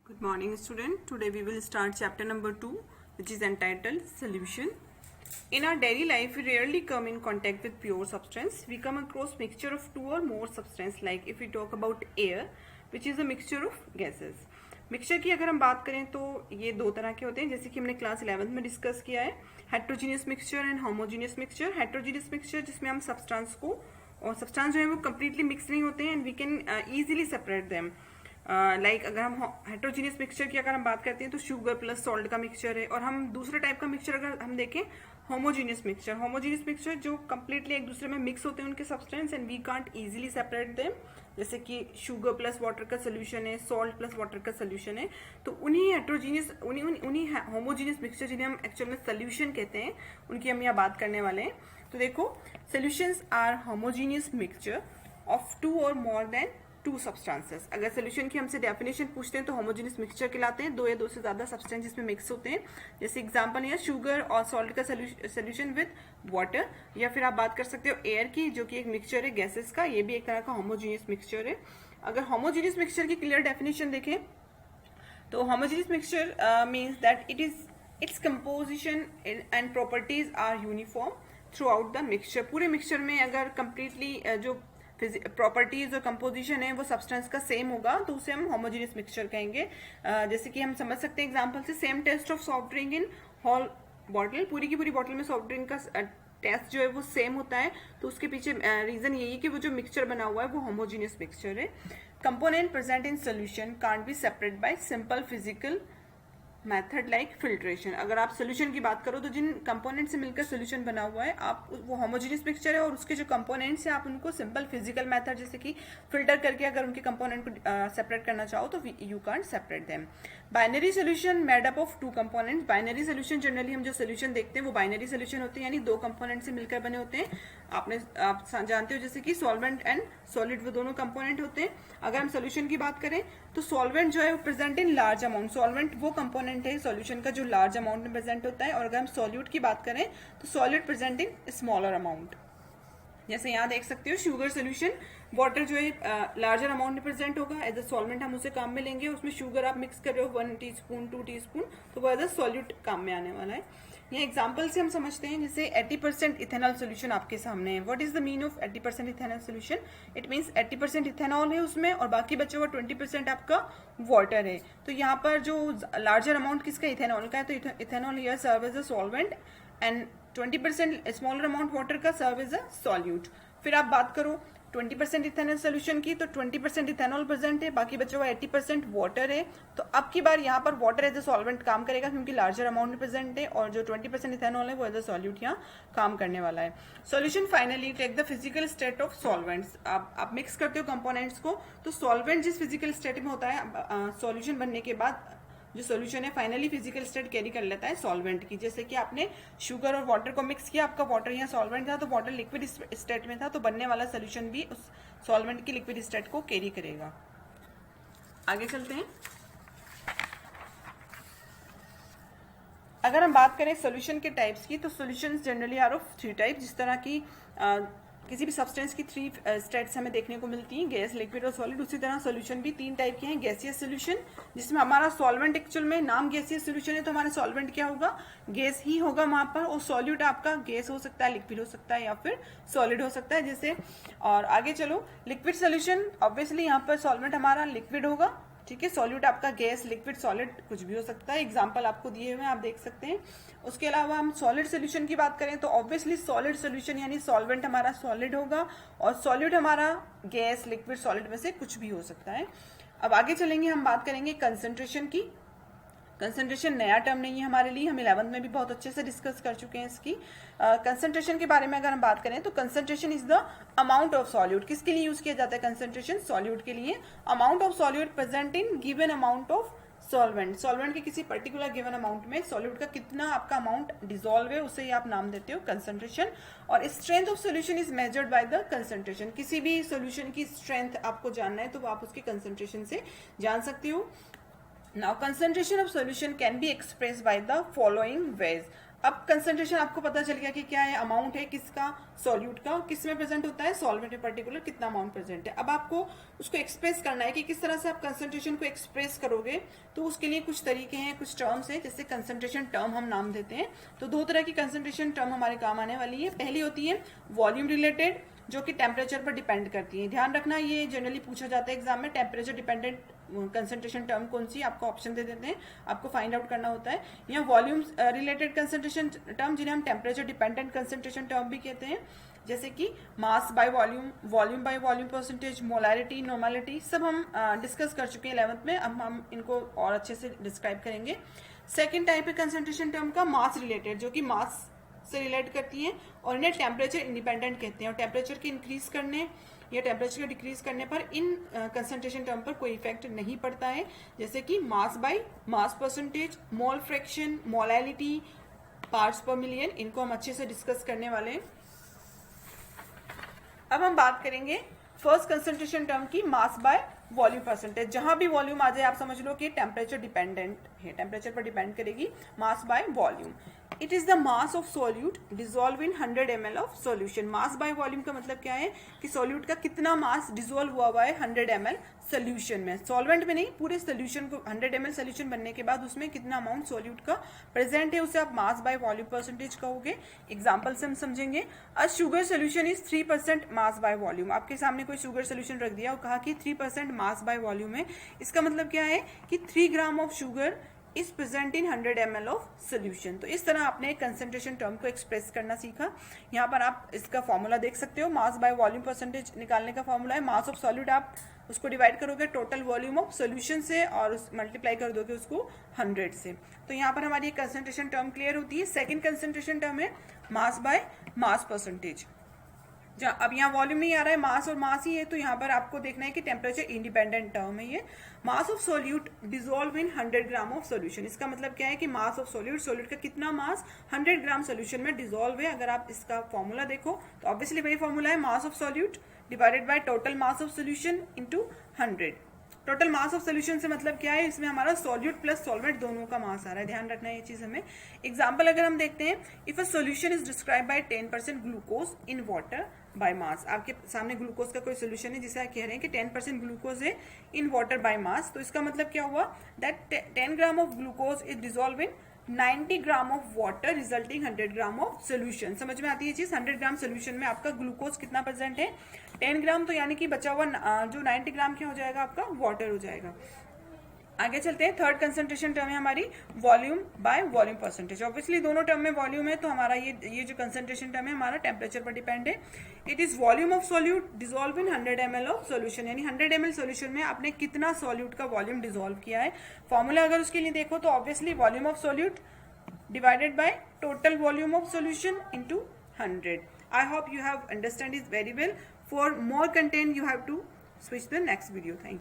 Good morning, student. Today we will start chapter number 2, which is entitled Solution. In our daily life, we rarely come in contact with pure substance. We come across mixture of two or more substance. Like if we talk about air, which is a mixture of gases. Mixture की अगर हम बात करें तो ये दो तरह के होते हैं, जैसे कि हमने क्लास 11th में डिस्कस किया है, heterogeneous mixture and homogeneous mixture. Heterogeneous mixture जिसमें हम सब्सटेंस को और सब्सटेंस जो है वो कम्प्लीटली मिक्स नहीं होते हैं and we can easily separate them. Like अगर हम हेट्रोजीनियस मिक्सचर की अगर हम बात करते हैं तो शुगर प्लस सॉल्ट का मिक्सचर है. और हम दूसरा टाइप का मिक्सचर अगर हम देखें होमोजीनियस मिक्सचर. होमोजीनियस मिक्सचर जो कम्प्लीटली एक दूसरे में मिक्स होते हैं उनके substance and we can't easily separate them. जैसे कि शुगर प्लस वाटर का सोल्यूशन है, सॉल्ट प्लस वाटर का सोल्यूशन है. तो उन्हीं हेट्रोजीनियस उन्हीं होमोजीनियस मिक्सचर जिन्हें हम एक्चुअल में सोल्यूशन कहते हैं उनकी हम यहाँ बात करने वाले हैं. तो देखो, solutions are homogeneous mixture of two or more than two substances. अगर सोल्यूशन की हमसे डेफिनेशन पूछते हैं तो होमोजेनियस मिक्सचर कहलाते हैं, दो या दो से ज्यादा सब्सटेंस जिसमें मिक्स होते हैं. जैसे एग्जांपल है शुगर और सॉल्ट का सोल्यूशन विद वाटर. या फिर आप बात कर सकते हो एयर की, जो कि एक मिक्सचर है गैसेस का, ये भी एक तरह का होमोजेनियस मिक्सचर है. अगर होमोजेनियस मिक्सचर की क्लियर डेफिनेशन देखें तो homogeneous mixture means that its composition and properties are uniform throughout the mixture. पूरे मिक्सचर में अगर कंप्लीटली जो प्रॉपर्टीज और कंपोजिशन है वो सब्सटेंस का सेम होगा तो उसे हम होमोजेनियस मिक्सचर कहेंगे. जैसे कि हम समझ सकते हैं एग्जांपल से, same taste of soft drink in whole bottle. पूरी की पूरी बॉटल में सॉफ्ट ड्रिंक का टेस्ट जो है वो सेम होता है. तो उसके पीछे रीजन यही है कि वो जो मिक्सचर बना हुआ है वो होमोजेनियस मिक्सचर है. Component present in solution can't be separate by simple physical method like filtration. अगर आप सोल्यूशन की बात करो तो जिन कंपोनेंट से मिलकर सोल्यूशन बना हुआ है आप वो होमोजेनियस मिक्सचर है और उसके जो कंपोनेंट्स हैं आप उनको सिंपल फिजिकल मेथड जैसे कि फिल्टर करके अगर उनके कंपोनेंट को सेपरेट करना चाहो तो you can't separate them. Binary solution made up of two components. Binary solution generally हम जो सोल्यूशन देखते हैं वो बाइनरी सोल्यूशन होते हैं, यानी दो कंपोनेंट से मिलकर बने होते हैं. आप जानते हो जैसे कि सॉल्वेंट एंड सॉलिड वो दोनों कंपोनेंट होते हैं. अगर हम सोल्यूशन की बात करें तो सॉल्वेंट जो है वो present in large amount. Solvent वो कंपोनेंट है सॉल्यूशन का जो लार्ज अमाउंट में प्रेजेंट होता है. और अगर हम सॉल्यूट की बात करें तो solid present in smaller amount. जैसे यहाँ देख सकते हो शुगर सोल्यूशन, वाटर जो है लार्जर अमाउंट में प्रेजेंट होगा एज अ सॉल्वेंट, हम उसे काम में लेंगे. उसमें शुगर आप मिक्स कर रहे हो 1 टीस्पून 2 टीस्पून, तो वो एज अ सॉल्यूट काम में आने वाला है. ये एग्जांपल से हम समझते हैं, जैसे 80% इथेनॉल सोल्यूशन आपके सामने है. What is the mean of 80% ethanol solution? It means 80% ethanol है उसमें और बाकी बचा हुआ 20% आपका वाटर है. तो यहाँ पर जो लार्जर अमाउंट किसका, इथेनॉल का है, तो ethanol here serve as a solvent and 20% smaller amount water का सर्व एज अ सॉल्यूट. फिर आप बात करो 20% इथेनॉल सोल्यूशन की, तो 20% इथेनॉल प्रेजेंट है, बाकी बचा हुआ 80% वाटर है. तो अब की बार यहाँ पर वाटर एज अ सॉल्वेंट काम करेगा क्योंकि लार्जर अमाउंट में प्रेजेंट है और जो 20% इथेनॉल है वो एज अ सॉल्यूट यहाँ काम करने वाला है. Solution finally take the physical state of solvents. आप मिक्स करते हो कंपोनेंट्स को, तो सॉल्वेंट जिस फिजिकल स्टेट में होता है सॉल्यूशन बनने के बाद जो सोल्यूशन है फाइनली फिजिकल स्टेट कैरी कर लेता है सॉल्वेंट की. जैसे कि आपने शुगर और वाटर को मिक्स किया, आपका वाटर यहाँ सॉल्वेंट था तो वाटर लिक्विड स्टेट में था, तो बनने वाला सोल्यूशन भी उस सॉल्वेंट की लिक्विड स्टेट को कैरी करेगा. आगे चलते हैं. अगर हम बात करें सोल्यूशन के टाइप्स की तो solutions generally are of 3 type. जिस तरह की किसी भी सब्सटेंस की 3 स्टेट्स हमें देखने को मिलती हैं, गैस, लिक्विड और सॉलिड, उसी तरह सोल्यूशन भी 3 टाइप के हैं. गैसियस सोल्यूशन जिसमें हमारा सॉल्वेंट एक्चुअल में नाम गैसियस सोल्यूशन है तो हमारा सॉल्वेंट क्या होगा, गैस ही होगा वहां पर. और सॉल्यूट आपका गैस हो सकता है, लिक्विड हो सकता है या फिर सॉलिड हो सकता है. जैसे और आगे चलो, लिक्विड सोल्यूशन ऑब्वियसली यहाँ पर सॉल्वेंट हमारा लिक्विड होगा, ठीक है. सॉल्यूट आपका गैस, लिक्विड, सॉलिड कुछ भी हो सकता है. एग्जांपल आपको दिए हुए हैं, आप देख सकते हैं. उसके अलावा हम सॉलिड सोल्यूशन की बात करें तो ऑब्वियसली सॉलिड सोल्यूशन यानी सॉल्वेंट हमारा सॉलिड होगा और सॉल्यूट हमारा गैस, लिक्विड, सॉलिड में से कुछ भी हो सकता है. अब आगे चलेंगे, हम बात करेंगे कंसंट्रेशन की. कंसंट्रेशन नया टर्म नहीं है हमारे लिए, हम 11th में भी बहुत अच्छे से डिस्कस कर चुके हैं इसकी. कंसंट्रेशन के बारे में अगर हम बात करें तो concentration is the amount of solute. किसके लिए यूज किया जाता है कंसंट्रेशन? सॉल्यूट के लिए. Amount of solute present in given amount of solvent. Solvent के किसी पर्टिकुलर गिवन अमाउंट में सॉल्यूट का कितना आपका अमाउंट डिसॉल्व है उसे आप नाम देते हो कंसंट्रेशन. और strength of solution is measured by the concentration. किसी भी सोल्यूशन की स्ट्रेंथ आपको जानना है तो आप उसके कंसंट्रेशन से जान सकते हो. Now concentration of solution can be expressed by the following ways. अब कंसंट्रेशन आपको पता चल गया कि क्या है, अमाउंट है किसका, सॉल्यूट का, किस में प्रेजेंट होता है, सॉल्वेंट में पर्टिकुलर कितना अमाउंट प्रेजेंट है। अब आपको उसको एक्सप्रेस करना है कि किस तरह से आप कंसंट्रेशन को एक्सप्रेस करोगे, तो उसके लिए कुछ तरीके हैं, कुछ टर्म्स हैं, जैसे कंसंट्रेशन टर्म हम नाम देते हैं। तो दो तरह की कंसंट्रेशन टर्म हमारे काम आने वाली है। पहली होती है वॉल्यूम रिलेटेड, जो कि टेम्परेचर पर डिपेंड करती है। ध्यान रखना, ये जनरली पूछा जाता है एग्जाम में, टेम्परेचर डिपेंडेंट कंसंट्रेशन टर्म कौन सी, आपको ऑप्शन दे देते हैं, आपको फाइंड आउट करना होता है। या वॉल्यूम रिलेटेड कंसंट्रेशन टर्म, जिन्हें हम टेम्परेचर डिपेंडेंट कंसंट्रेशन टर्म भी कहते हैं, जैसे कि मास by volume, volume by volume percentage, molarity, normality, सब हम डिस्कस कर चुके हैं 11th में। अब हम इनको और अच्छे से डिस्क्राइब करेंगे। सेकेंड टाइप है कंसंट्रेशन टर्म का मास रिलेटेड, जो कि मास से रिलेट करती हैं और इन्हें टेम्परेचर इंडिपेंडेंट कहते हैं। और टेम्परेचर के इंक्रीज करने या टेम्परेचर के डिक्रीज करने पर इन कंसंट्रेशन टर्म पर कोई इफेक्ट नहीं पड़ता है, जैसे कि mass by mass percentage, mole fraction, molality, parts पर मिलियन। इनको हम अच्छे से डिस्कस करने वाले हैं। अब हम बात करेंगे फर्स्ट कंसंट्रेशन टर्म की, मास बाय वॉल्यूम परसेंटेज। जहां भी वॉल्यूम आ जाए आप समझ लो कि टेम्परेचर डिपेंडेंट है, टेम्परेचर पर डिपेंड करेगी। मास by volume, it is the mass of solute dissolve in 100 ml of solution. Mass by volume का मतलब क्या है कि सोल्यूट का कितना मास डिजोल्व हुआ है 100 ml सोल्यूशन में, सॉल्वेंट में नहीं, पूरे सोल्यूशन को 100 ml सोल्यूशन बनने के बाद उसमें कितना अमाउंट सोल्यूट का प्रेजेंट है, उसे आप मास बाय वॉल्यूम परसेंटेज कहोगे। एग्जांपल से हम समझेंगे। A sugar solution is 3% mass by volume. आपके सामने कोई शुगर सोल्यूशन रख दिया और कहा कि 3% मास बाय वॉल्यूम है, इसका मतलब क्या है कि 3 gram of sugar is present in 100 ml of solution. तो इस तरह आपने कंसंट्रेशन टर्म को एक्सप्रेस करना सीखा। यहाँ पर आप इसका फॉर्मूला देख सकते हो, मास बाय वॉल्यूम परसेंटेज निकालने का फॉर्मूला है, मास ऑफ सॉल्यूट आप उसको डिवाइड करोगे टोटल वॉल्यूम ऑफ सोल्यूशन से और मल्टीप्लाई कर दोगे उसको 100 से। तो यहाँ पर हमारी कंसंट्रेशन टर्म क्लियर होती है। सेकेंड कंसंट्रेशन टर्म है मास बाय मास परसेंटेज। अब यहाँ वॉल्यूम नहीं आ रहा है, मास और मास ही है, तो यहाँ पर आपको देखना है कि टेम्परेचर इंडिपेंडेंट टर्म है ये। Mass of solute dissolve in 100 gram of solution. इसका मतलब क्या है कि मास ऑफ सोल्यूट, सोल्यूट का कितना मास 100 ग्राम सोल्यूशन में डिजोल्व है। अगर आप इसका फॉर्मूला देखो तो ऑब्वियसली वही फॉर्मूला है, mass of solute divided by total mass of solution into 100। Total mass of solution से मतलब क्या है, इसमें हमारा सॉल्यूट प्लस सॉल्वेंट दोनों का मास आ रहा है, ध्यान रखना है ये चीज हमें। एग्जांपल अगर हम देखते हैं, if a solution is describe by 10% glucose in water by mass. आपके सामने ग्लूकोज का कोई सोल्यूशन है जिसे आप कह रहे हैं कि 10% ग्लूकोज है इन वाटर बाय मास, तो इसका मतलब क्या हुआ, that 10 gram of glucose is dissolve in 90 gram of water resulting 100 gram of solution. समझ में आती है चीज। 100 ग्राम सोल्यूशन में आपका ग्लूकोज कितना प्रेजेंट है, 10 ग्राम, तो यानी कि बचा हुआ जो 90 ग्राम क्या हो जाएगा, आपका वाटर हो जाएगा। आगे चलते हैं। थर्ड कंसंट्रेशन टर्म है हमारी volume by volume percentage. Obviously दोनों टर्म में वॉल्यूम है, तो हमारा ये जो कंसंट्रेशन टर्म है हमारा टेम्परेचर पर डिपेंड है। It is volume of solute dissolve in 100 ml of solution, यानी 100 ml सोल्यूशन में आपने कितना सोल्यूट का वॉल्यूम डिजोल्व किया है। फॉर्मूला अगर उसके लिए देखो तो obviously volume of solute divided by total volume of solution into 100. I hope you have understand it very well. For more content you have to switch the next video. Thank you.